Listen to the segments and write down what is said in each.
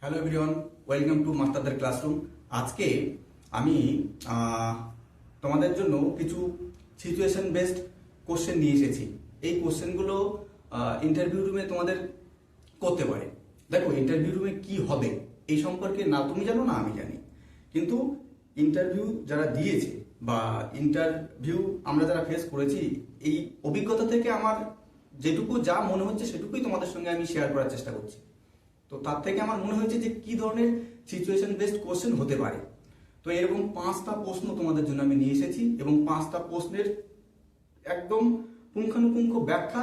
Hello everyone, welcome to মাস্টারদের classroom. আজকে আমি তোমাদের জন্য কিছু সিচুয়েশন বেসড কোশ্চেন নিয়ে এসেছি। এই কোশ্চেনগুলো ইন্টারভিউ রুমে তোমাদের করতে পারে। দেখো, ইন্টারভিউ রুমে কি হবে এই সম্পর্কে না তুমি জানো না আমি জানি, কিন্তু ইন্টারভিউ যারা দিয়েছে বা ইন্টারভিউ আমরা যারা ফেস করেছি, এই অভিজ্ঞতা থেকে আমার যেটুকু যা মনে হচ্ছে সেটুকুই তোমাদের সঙ্গে আমি শেয়ার করার চেষ্টা করছি। তো তার থেকে আমার মনে হয়েছে যে কি ধরনের সিচুয়েশন বেসড কোশ্চেন হতে পারে। তো এরকম 5টা প্রশ্ন তোমাদের জন্য আমি নিয়ে এসেছি এবং 5টা প্রশ্নের একদম পুঙ্খানুপুঙ্খ ব্যাখ্যা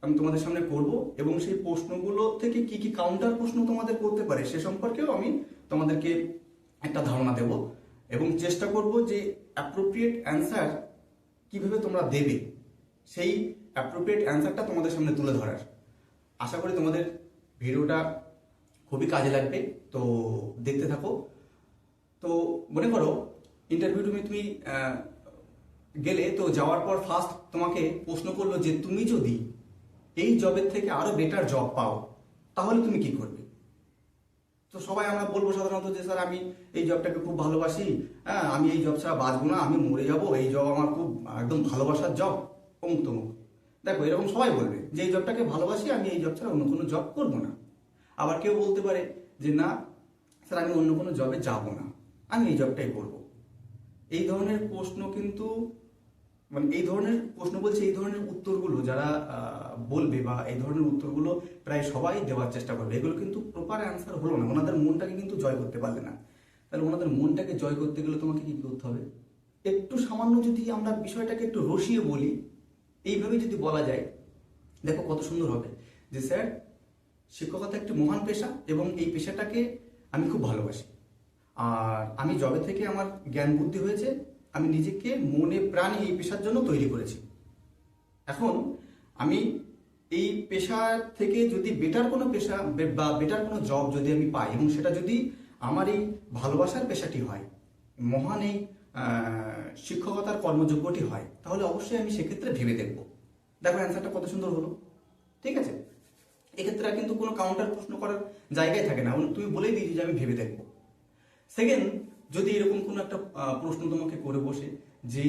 আমি তোমাদের সামনে করব এবং সেই প্রশ্নগুলো থেকে কি কি কাউন্টার প্রশ্ন তোমাদের করতে পারে সে সম্পর্কেও আমি তোমাদেরকে একটা ধারণা দেব এবং চেষ্টা করব যে অ্যাপ্রোপ্রিয়েট অ্যান্সার কিভাবে তোমরা দেবে, সেই অ্যাপ্রোপ্রিয়েট অ্যান্সারটা তোমাদের সামনে তুলে ধরার। আশা করি তোমাদের ভিডিওটা খুবই কাজে লাগবে, তো দেখতে থাকো। তো মনে করো ইন্টারভিউ রুমে তুমি গেলে, তো যাওয়ার পর ফার্স্ট তোমাকে প্রশ্ন করলো যে তুমি যদি এই জবের থেকে আরো বেটার জব পাও তাহলে তুমি কি করবে। তো সবাই আমরা বলবো সাধারণত যে স্যার আমি এই জবটাকে খুব ভালোবাসি, হ্যাঁ আমি এই জব ছাড়া বাঁচবো না, আমি মরে যাবো, এই জব আমার খুব একদম ভালোবাসার জব, অমুক তমুক। দেখো, এরকম সবাই বলবে যে এই জবটাকে ভালোবাসি, আমি এই জব ছাড়া অন্য কোনো জব করবো না। আবার কেউ বলতে পারে যে না স্যার আমি অন্য কোনো জবে যাব না, আমি এই জবটাই করব। এই ধরনের প্রশ্ন কিন্তু এই ধরনের প্রশ্ন বলছে, এই ধরনের উত্তরগুলো যারা বলবে বা এই ধরনের উত্তরগুলো প্রায় সবাই দেওয়ার চেষ্টা করবে, এগুলো কিন্তু প্রপার অ্যান্সার হলো না, ওনাদের মনটাকে কিন্তু জয় করতে পারলে না। তাহলে ওনাদের মনটাকে জয় করতে গেলে তোমাকে কি করতে হবে, একটু সামান্য যদি আমরা বিষয়টাকে একটু রসিয়ে বলি, এইভাবে যদি বলা যায়, দেখো কত সুন্দর হবে যে স্যার শিক্ষকতা একটি মহান পেশা এবং এই পেশাটাকে আমি খুব ভালোবাসি, আর আমি জবে থেকে আমার জ্ঞান বুদ্ধি হয়েছে, আমি নিজেকে মনে প্রাণে এই পেশার জন্য তৈরি করেছি। এখন আমি এই পেশা থেকে যদি বেটার কোনো পেশা বা বেটার কোনো জব যদি আমি পাই এবং সেটা যদি আমার এই ভালোবাসার পেশাটি হয়, মহান এই শিক্ষকতার কর্মযোগ্যটি হয়, তাহলে অবশ্যই আমি সেক্ষেত্রে ভেবে দেখব। দেখো অ্যান্সারটা কত সুন্দর হলো, ঠিক আছে। এক্ষেত্রে কিন্তু কোনো কাউন্টার প্রশ্ন করার জায়গায় থাকে না, তুমি বলেই দিয়েছি যে আমি ভেবে দেখবো। সেকেন্ড, যদি এরকম কোনো একটা প্রশ্ন তোমাকে করে বসে যে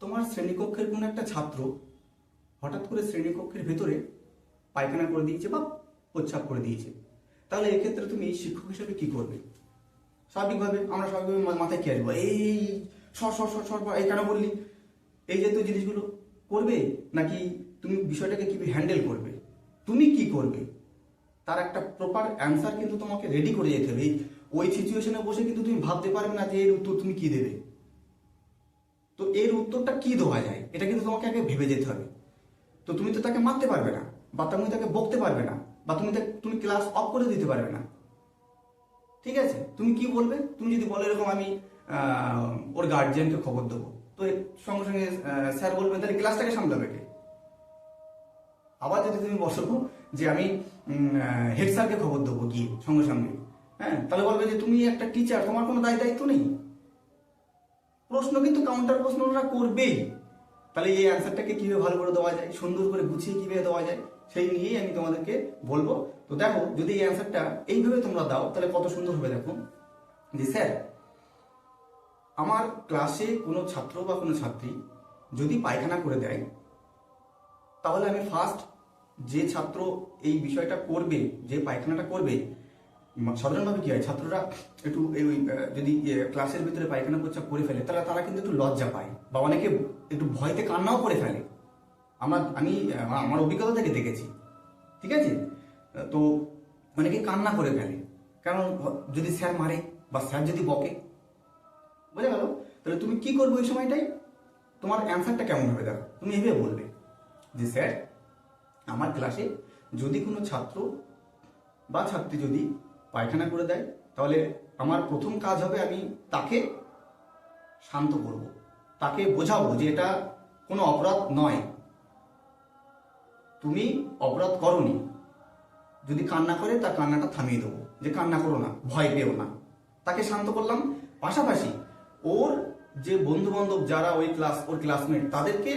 তোমার শ্রেণীকক্ষের কোনো একটা ছাত্র হঠাৎ করে শ্রেণীকক্ষের ভেতরে পায়খানা করে দিয়েছে বা প্রস্রাব করে দিয়েছে, তাহলে এক্ষেত্রে তুমি শিক্ষক হিসেবে কি করবে। স্বাভাবিকভাবে আমরা মাথায় কি আসবো, এই সর সর সর সর এই কেন বললি, এই জাতীয় জিনিসগুলো করবে, নাকি তুমি বিষয়টাকে কিভাবে হ্যান্ডেল করবে, তুমি কি করবে, তার একটা প্রপার অ্যান্সার কিন্তু তোমাকে রেডি করে যেতে হবে। ওই সিচুয়েশনে বসে কিন্তু তুমি ভাবতে পারবে না যে এর উত্তর তুমি কি দেবে। তো এর উত্তরটা কি দেওয়া যায় এটা কিন্তু তোমাকে আগে ভেবে যেতে হবে। তো তুমি তো তাকে মারতে পারবে না, বা তুমি তাকে বকতে পারবে না, বা তুমি ক্লাস অফ করে দিতে পারবে না, ঠিক আছে। তুমি কি বলবে, তুমি যদি বলো এরকম আমি ওর গার্জিয়ানকে খবর দেবো, তো সঙ্গে সঙ্গে স্যার বলবেন তাহলে ক্লাসটাকে সামলাবে কে। আবার যদি তুমি বসো যে আমি হেড স্যারকে খবর দেবো গিয়ে সঙ্গে সঙ্গে, হ্যাঁ, তাহলে বলবে যে তুমি একটা টিচার, তোমার কোনো দায়িত্ব নেই। প্রশ্ন কিন্তু কাউন্টার প্রশ্ন ওরা করবেই। তাহলে এই অ্যান্সারটাকে কিভাবে ভালো করে দেওয়া যায়, সুন্দর করে গুছিয়ে কিভাবে দেওয়া যায়, সেই নিয়েই আমি তোমাদেরকে বলবো। তো দেখো, যদি এই অ্যান্সারটা এইভাবে তোমরা দাও তাহলে কত সুন্দর হবে। দেখো যে স্যার আমার ক্লাসে কোনো ছাত্র বা কোনো ছাত্রী যদি পায়খানা করে দেয়, তাহলে আমি ফার্স্ট যে ছাত্র এই বিষয়টা করবে, যে পায়খানাটা করবে, সাধারণভাবে কি হয়, ছাত্ররা একটু যদি ক্লাসের ভিতরে পায়খানা প্রস্রাব করে ফেলে তাহলে তারা কিন্তু একটু লজ্জা পায় বা অনেকে একটু ভয়তে কান্নাও করে ফেলে। আমি আমার অভিজ্ঞতা থেকে দেখেছি, ঠিক আছে। তো অনেকে কান্না করে ফেলে, কারণ যদি স্যার মারে বা স্যার যদি বকে, বোঝা গেল। তাহলে তুমি কি করবে ওই সময়টাই, তোমার অ্যান্সারটা কেমন হবে। দেখো, তুমি এভাবে বলবে যে স্যার আমার ক্লাসে যদি কোনো ছাত্র বা ছাত্রী যদি পায়খানা করে দেয়, তাহলে আমার প্রথম কাজ হবে আমি তাকে শান্ত করব, তাকে বোঝাবো যে এটা কোনো অপরাধ নয়, তুমি অপরাধ করনি। যদি কান্না করে তার কান্নাটা থামিয়ে দেবো, যে কান্না করো না, ভয় পেও না, তাকে শান্ত করলাম। পাশাপাশি ওর যে বন্ধু বান্ধব যারা ওর ক্লাসমেট, তাদেরকে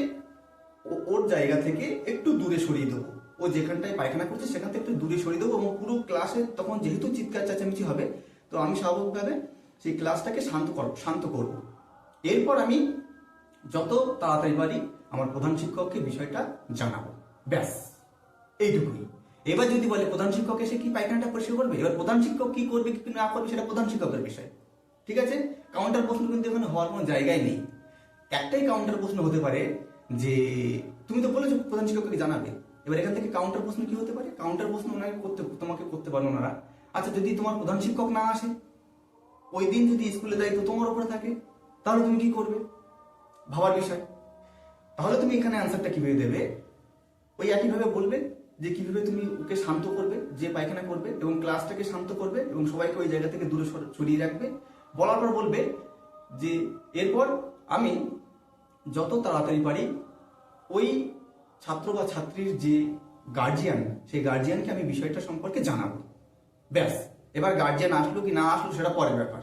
ওর জায়গা থেকে একটু দূরে সরিয়ে দেবো, ও যেখানটায় পায়খানা করছে সেখান থেকে একটু দূরে সরিয়ে দেবো এবং পুরো ক্লাসে তখন যেহেতু চিৎকার চেঁচামেচি হবে, তো আমি স্বাভাবিকভাবে সেই ক্লাসটাকে শান্ত করব। এরপর আমি যত তাড়াতাড়ি পারি আমার প্রধান শিক্ষককে বিষয়টা জানাবো। ব্যাস, এইটুকুই। এবার যদি বলে প্রধান শিক্ষক এসে কি পায়খানাটা পরিষ্কার করবে, এবার প্রধান শিক্ষক কি করবে কি না করবে সেটা প্রধান শিক্ষকের বিষয়। ঠিক আছে, কাউন্টার প্রশ্ন কিন্তু এখানে হওয়ার কোনো জায়গায় নেই। একটাই কাউন্টার প্রশ্ন হতে পারে যে তুমি তো বলেছো প্রধান শিক্ষককে জানাবে, এবার এখান থেকে কাউন্টার প্রশ্ন কি হতে পারে, কাউন্টার প্রশ্ন তোমাকে করতে পারো ওনারা। আচ্ছা, যদি তোমার প্রধান শিক্ষক না আসে, ওই দিন যদি স্কুলে দায়িত্ব তোমার উপরে থাকে, তাহলে তুমি কি করবে, ভাবার বিষয়। তাহলে তুমি এখানে অ্যান্সারটা কিভাবে দেবে, ওই একইভাবে বলবে যে কিভাবে তুমি ওকে শান্ত করবে যে পায়খানা করবে, এবং ক্লাসটাকে শান্ত করবে এবং সবাইকে ওই জায়গা থেকে দূরে সরিয়ে রাখবে। বলার পর বলবে যে এরপর আমি যত তাড়াতাড়ি পারি ওই ছাত্র বা ছাত্রীর যে গার্জিয়ান, সেই গার্জিয়ানকে আমি বিষয়টা সম্পর্কে জানাবো। ব্যাস, এবার গার্জিয়ান আসলো কি না আসলো সেটা পরের ব্যাপার।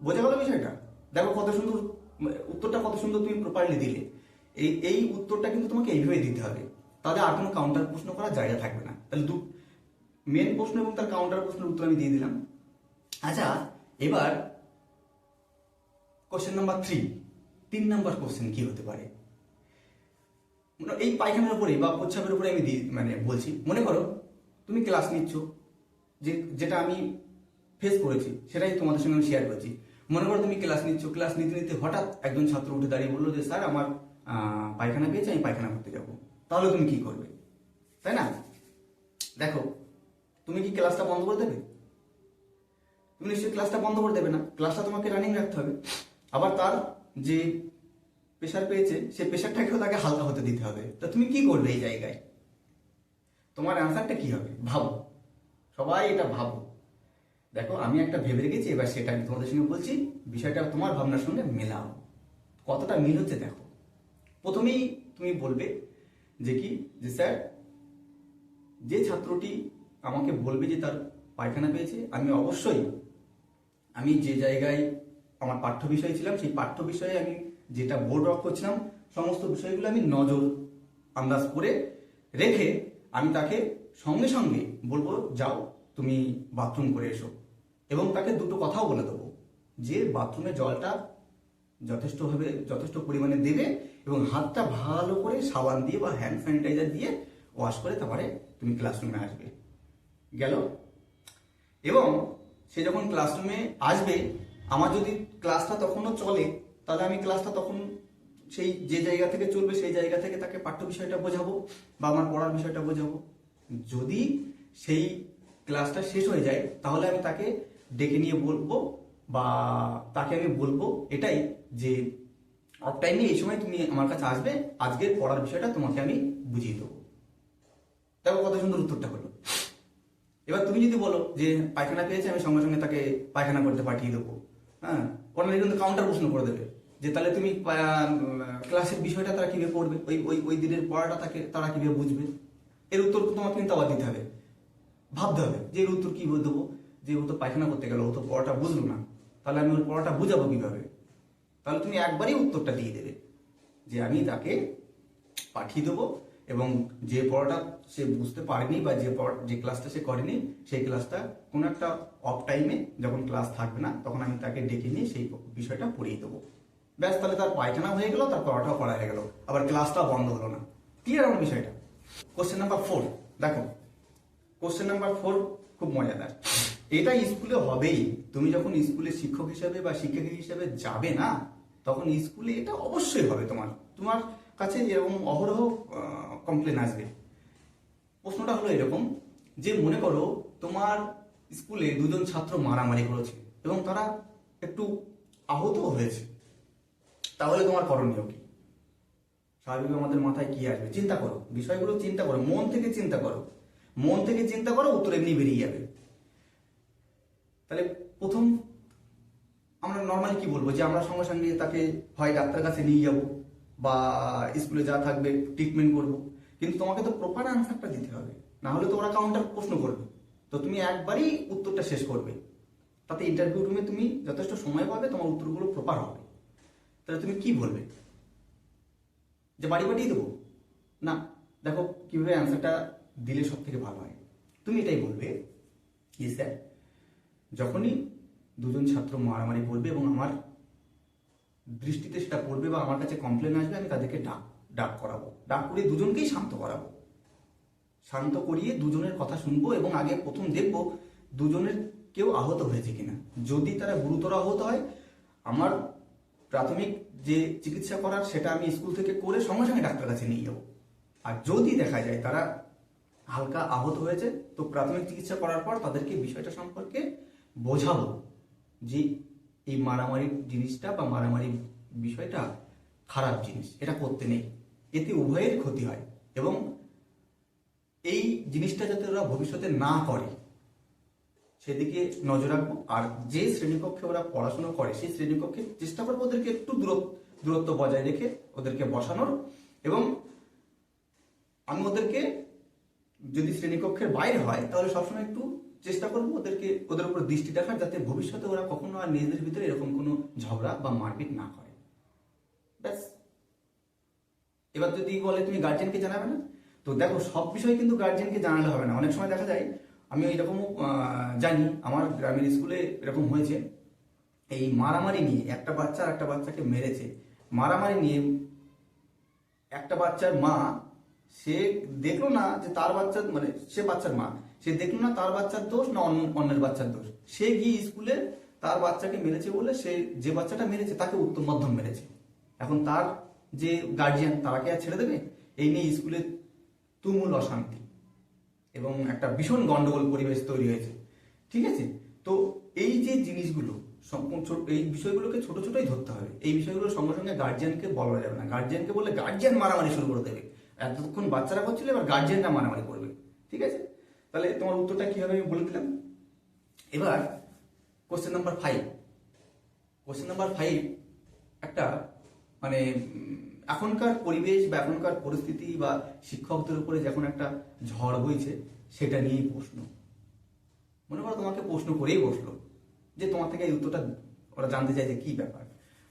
বোঝা গেল বিষয়টা? দেখো কত সুন্দর উত্তরটা, কত সুন্দর তুমি প্রপারলি দিলে। এই উত্তরটা কিন্তু তোমাকে এইভাবে দিতে হবে, তাহলে আর কোনো কাউন্টার প্রশ্ন করার জায়গা থাকবে না। তাহলে মেন প্রশ্ন এবং তার কাউন্টার প্রশ্নের উত্তর আমি দিয়ে দিলাম। আচ্ছা, এবার কোশ্চেন নাম্বার 3 নাম্বার কোশ্চেন কি হতে পারে, এই পায়খানার উপরে বা প্রস্রাবের উপরে আমি বলছি। মনে করো তুমি ক্লাস নিচ্ছ, যেটা আমি ফেস করেছি সেটাই তোমাদের সঙ্গে আমি শেয়ার করছি। মনে করো তুমি ক্লাস নিচ্ছ, ক্লাস নিতে নিতে হঠাৎ একজন ছাত্র উঠে দাঁড়িয়ে বললো যে স্যার আমার পায়খানা পেয়েছে, আমি পায়খানা করতে যাবো। তাহলে তুমি কি করবে, তাই না? দেখো, তুমি কি ক্লাসটা বন্ধ করে দেবে? তুমি নিশ্চয়ই ক্লাসটা বন্ধ করে দেবে না, ক্লাসটা তোমাকে রানিং রাখতে হবে। আবার তার যে প্রেশার পেয়েছে সে প্রেশারটাকেও তাকে হালকা হতে দিতে হবে। তা তুমি কি করবে এই জায়গায়? তোমার অ্যান্সারটা কি হবে ভাবো, সবাই এটা ভাবো। দেখো, আমি একটা ভেবে রেখেছি, এবার সেটা আমি তোমাদের সঙ্গে বলছি, বিষয়টা তোমার ভাবনার সঙ্গে মেলাও, কতটা মিল হচ্ছে দেখো। প্রথমেই তুমি বলবে যে কি, যে স্যার, যে ছাত্রটি আমাকে বলবে যে তার পায়খানা পেয়েছে, আমি অবশ্যই আমি যে জায়গায় আমার পাঠ্য বিষয় ছিলাম সেই পাঠ্য বিষয়ে আমি যেটা বোর্ড ওয়ার্ক করছিলাম সমস্ত বিষয়গুলো আমি নজর আন্দাজ করে রেখে আমি তাকে সঙ্গে সঙ্গে বলবো যাও তুমি বাথরুম করে এসো, এবং তাকে দুটো কথাও বলে দেবো যে বাথরুমে জলটা যথেষ্ট পরিমাণে দেবে এবং হাতটা ভালো করে সাবান দিয়ে বা হ্যান্ড স্যানিটাইজার দিয়ে ওয়াশ করে তারপরে তুমি ক্লাসরুমে আসবে। গেল? এবং সে যখন ক্লাসরুমে আসবে, আমার যদি ক্লাসটা তখনও চলে, তাহলে আমি ক্লাসটা তখন সেই যে জায়গা থেকে চলবে সেই জায়গা থেকে তাকে পাঠ্য বিষয়টা বোঝাবো বা আমার পড়ার বিষয়টা বোঝাবো। যদি সেই ক্লাসটা শেষ হয়ে যায়, তাহলে আমি তাকে ডেকে নিয়ে বলবো বা তাকে আমি বলবো এটাই যে অফ টাইমে এই সময় তুমি আমার কাছে আসবে, আজকের পড়ার বিষয়টা তোমাকে আমি বুঝিয়ে দেবো। দেখো কত সুন্দর উত্তরটা হলো। এবার তুমি যদি বলো যে পায়খানা পেয়েছে, আমি সঙ্গে সঙ্গে তাকে পায়খানা করতে পাঠিয়ে দেবো, হ্যাঁ, অনেকে কিন্তু কাউন্টার প্রশ্ন করে দেবে যে তাহলে তুমি ক্লাসের বিষয়টা তারা কিভাবে পড়বে, ওই দিনের পড়াটা তারা কিভাবে বুঝবে। এর উত্তর তোমাকে কিন্তু আবার দিতে হবে, ভাবতে হবে যে এর উত্তর কি দেবো। যে ও তো পায়খানা করতে গেল, ও তো পড়াটা বুঝলো না, তাহলে আমি ওর পড়াটা বুঝাবো কিভাবে? তাহলে তুমি একবারই উত্তরটা দিয়ে দেবে যে আমি তাকে পাঠিয়ে দেবো, এবং যে পড়াটা সে বুঝতে পারেনি বা যে ক্লাসটা সে করেনি সেই ক্লাসটা কোনো একটা অফ টাইমে যখন ক্লাস থাকবে না তখন আমি তাকে ডেকে নিয়ে সেই বিষয়টা পড়িয়ে দেবো। ব্যাস, তাহলে তার পায়খানা হয়ে গেল, তার পড়াটাও করা হয়ে গেল, আবার ক্লাসটাও বন্ধ হলো না। ক্লিয়ার আমার বিষয়টা? কোশ্চেন নাম্বার 4 দেখো, কোশ্চেন নাম্বার 4 খুব মজাদার। এটা স্কুলে হবেই, তুমি যখন স্কুলে শিক্ষক হিসেবে বা শিক্ষিকা হিসেবে যাবে না, তখন স্কুলে এটা অবশ্যই হবে। তোমার কাছে এরকম অহরহ কমপ্লেন আসবে। প্রশ্নটা হলো এরকম যে মনে করো তোমার স্কুলে দুজন ছাত্র মারামারি করেছে এবং তারা একটু আহত হয়েছে, তাহলে তোমার করণীয় কি? স্বাভাবিক আমাদের মাথায় কি আসবে? চিন্তা করো, বিষয়গুলো চিন্তা করো, মন থেকে চিন্তা করো, উত্তর এমনি বেরিয়ে যাবে। তাহলে প্রথম আমরা নর্মালি কি বলবো, যে আমরা সঙ্গে সঙ্গে তাকে হয় ডাক্তার কাছে নিয়ে যাব বা স্কুলে যা থাকবে ট্রিটমেন্ট করব। কিন্তু তোমাকে তো প্রপার আনসারটা দিতে হবে, না হলে তো ওরা কাউন্টার প্রশ্ন করবে। তো তুমি একবারই উত্তরটা শেষ করবে, তাতে ইন্টারভিউ রুমে তুমি যথেষ্ট সময় পাবে, তোমার উত্তরগুলো প্রপার হবে। তাহলে তুমি কি বলবে? যে বাড়ি পাঠিয়ে দেবো? না, দেখো কিভাবে অ্যান্সারটা দিলে সব থেকে ভালো হয়। তুমি এটাই বলবে কি স্যার, যখনই দুজন ছাত্র মারামারি করবে এবং আমার দৃষ্টিতে সেটা পড়বে বা আমার কাছে কমপ্লেন আসবে, আমি তাদেরকে ডাক করাবো, ডাক করিয়ে দুজনকেই শান্ত করাবো, শান্ত করিয়ে দুজনের কথা শুনবো এবং আগে প্রথম দেখবো দুজনের কেউ আহত হয়েছে কিনা। যদি তারা গুরুতর আহত হয়, আমার প্রাথমিক যে চিকিৎসা করার সেটা আমি স্কুল থেকে করে সঙ্গে সঙ্গে ডাক্তার কাছে নিয়ে যাবো। আর যদি দেখা যায় তারা হালকা আহত হয়েছে, তো প্রাথমিক চিকিৎসা করার পর তাদেরকে বিষয়টা সম্পর্কে বোঝাবো যে এই মারামারি জিনিসটা বা মারামারি বিষয়টা খারাপ জিনিস, এটা করতে নেই, এতে উভয়ের ক্ষতি হয় এবং এই জিনিসটা যাতে ওরা ভবিষ্যতে না করে সেদিকে নজর রাখবো। আর যে শ্রেণীকক্ষে ওরা পড়াশোনা করে সেই শ্রেণীকক্ষে চেষ্টা করবো ওদেরকে একটু দূরত্ব বজায় রেখে ওদেরকে বসানোর, এবং আমি ওদেরকে যদি শ্রেণীকক্ষের বাইরে হয় তাহলে সবসময় একটু চেষ্টা করবো ওদের উপর দৃষ্টি রাখার, যাতে ভবিষ্যতে ওরা কখনো আর নিজেদের ভিতরে এরকম কোনো ঝগড়া বা মারপিট না করে। ব্যাস। এবার যদি বলে তুমি গার্জিয়ানকে জানাবে না, তো দেখো সব বিষয় কিন্তু গার্জিয়ানকে জানালে হবে না। অনেক সময় দেখা যায়, আমি এরকমও জানি, আমার গ্রামের স্কুলে এরকম হয়েছে, এই মারামারি নিয়ে একটা বাচ্চা একটা বাচ্চাকে মেরেছে, মারামারি নিয়ে একটা বাচ্চার মা সে দেখলো না যে তার বাচ্চার মানে সে বাচ্চার মা সে দেখলো না তার বাচ্চার দোষ না অন্যের বাচ্চার দোষ, সে গিয়ে স্কুলে তার বাচ্চাকে মেরেছে বলে সে যে বাচ্চাটা মেরেছে তাকে উত্তম মধ্যম মেরেছে। এখন তার যে গার্জিয়ান তারাকে আর ছেড়ে দেবে? এই নিয়ে স্কুলে তুমুল অশান্তি এবং একটা ভীষণ গন্ডগোল পরিবেশ তৈরি হয়েছে। ঠিক আছে, তো এই যে জিনিসগুলো এই বিষয়গুলোকে ছোট ছোটই ধরতে হবে। এই বিষয়গুলো সঙ্গে সঙ্গে গার্জিয়ানকে বলা যাবে না। গার্জিয়ানকে বললে গার্জিয়ান মারামারি শুরু করে দেবে, এতক্ষণ বাচ্চারা করছিল এবার গার্জিয়ানরা মারামারি করবে। ঠিক আছে, তাহলে তোমার উত্তরটা কি হবে আমি বলে দিলাম। এবার কোশ্চেন নাম্বার 5। কোশ্চেন নাম্বার 5 একটা মানে এখনকার পরিবেশ বা এখনকার পরিস্থিতি বা শিক্ষকদের উপরে যখন একটা ঝড় হয়েছে সেটা নিয়েই প্রশ্ন। মনে করো তোমাকে প্রশ্ন করেই বসলো যে তোমার থেকে এই উত্তরটা ওরা জানতে চাই যে কি ব্যাপার।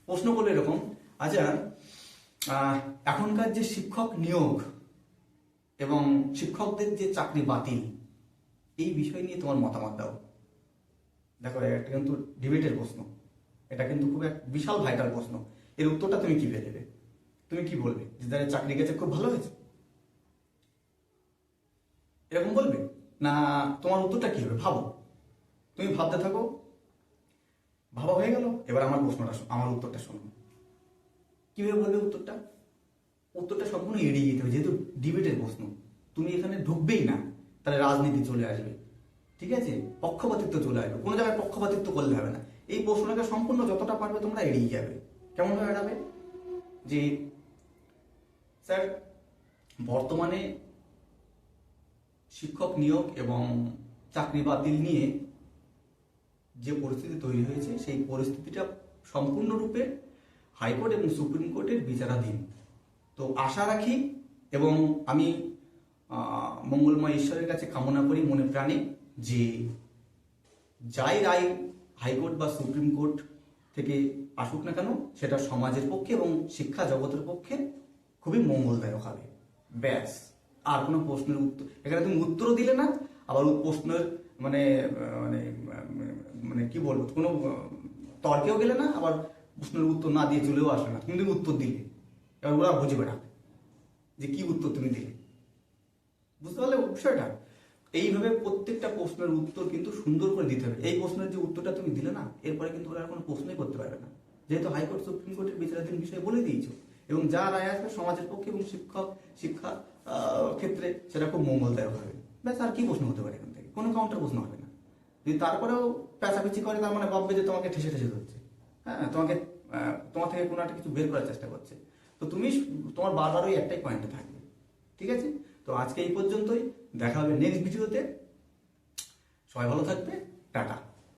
প্রশ্ন করলো এরকম, আচ্ছা এখনকার যে শিক্ষক নিয়োগ এবং শিক্ষকদের যে চাকরি বাতিল, এই বিষয় নিয়ে তোমার মতামত দাও। দেখো এটা কিন্তু ডিবেটের প্রশ্ন, এটা কিন্তু খুব এক বিশাল ভাইটাল প্রশ্ন। এর উত্তরটা তুমি কি দেবে? তুমি কি বলবে যে যাদের চাকরি গেছে খুব ভালো হয়েছে, এরকম বলবে না? তোমার উত্তরটা কি হবে ভাবো, তুমি ভাবতে থাকো। ভাবা হয়ে গেল, এবার আমার প্রশ্নটা আমার উত্তরটা শোনো। কিভাবে বলবে উত্তরটা? উত্তরটা সম্পূর্ণ এড়িয়ে যেতে হবে, যেহেতু ডিবেটের প্রশ্ন। তুমি এখানে ঢুকবেই না, তাহলে রাজনীতি চলে আসবে। ঠিক আছে, পক্ষপাতিত্ব চলে আসবে, কোনো জায়গায় পক্ষপাতিত্ব করলে হবে না। এই প্রশ্নটাকে সম্পূর্ণ যতটা পারবে তোমরা এড়িয়ে যাবে। কেমন ভাবে এড়াবে? যে স্যার বর্তমানে শিক্ষক নিয়োগ এবং চাকরি বাতিল নিয়ে যে পরিস্থিতি তৈরি হয়েছে সেই পরিস্থিতিটা সম্পূর্ণরূপে হাইকোর্ট এবং সুপ্রিম কোর্টের বিচারাধীন। তো আশা রাখি এবং আমি মঙ্গলময় ঈশ্বরের কাছে কামনা করি মনে প্রাণে যে যাই রায় হাইকোর্ট বা সুপ্রিম কোর্ট থেকে আসুক না কেন সেটা সমাজের পক্ষে এবং শিক্ষা জগতের পক্ষে খুবই মঙ্গলদায়ক হবে। ব্যাস, আর কোনো প্রশ্নের উত্তর এখানে তুমি উত্তরও দিলে না, আবার প্রশ্নের মানে মানে মানে কি বলবো, কোনো তর্কেও গেলে না, আবার প্রশ্নের উত্তর না দিয়ে চলেও আসলে না। তুমি উত্তর দিলে, এবার ওরা বুঝবে না যে কি উত্তর তুমি দিলে। বুঝতে পারলে বিষয়টা? এইভাবে প্রত্যেকটা প্রশ্নের উত্তর কিন্তু সুন্দর করে দিতে হবে। এই প্রশ্নের যে উত্তরটা তুমি দিলে না, এরপরে কিন্তু ওরা আর কোনো প্রশ্নই করতে পারবে না, যেহেতু হাইকোর্ট সুপ্রিম কোর্টের বিচারাধীন বিষয় বলে দিয়েছো। এবং যা রায় আসবে সমাজের পক্ষে এবং শিক্ষা ক্ষেত্রে সেটা খুব মঙ্গলদায়ক হবে। ব্যাস, আর কি প্রশ্ন হতে পারে এখান থেকে? কোনো কাউন্টার প্রশ্ন হবে না। যদি তারপরেও পেঁচাপেচি করে, তার মানে ভাববে যে তোমাকে ঠেসে ঠেসে ধরছে, হ্যাঁ, তোমার থেকে কোনো একটা কিছু বের করার চেষ্টা করছে। তো তুমি তোমার বারবার ওই একটাই পয়েন্টে থাকবে। ঠিক আছে, তো আজকে এই পর্যন্তই, দেখা হবে নেক্সট ভিডিওতে। সবাই ভালো থাকবে, টাটা।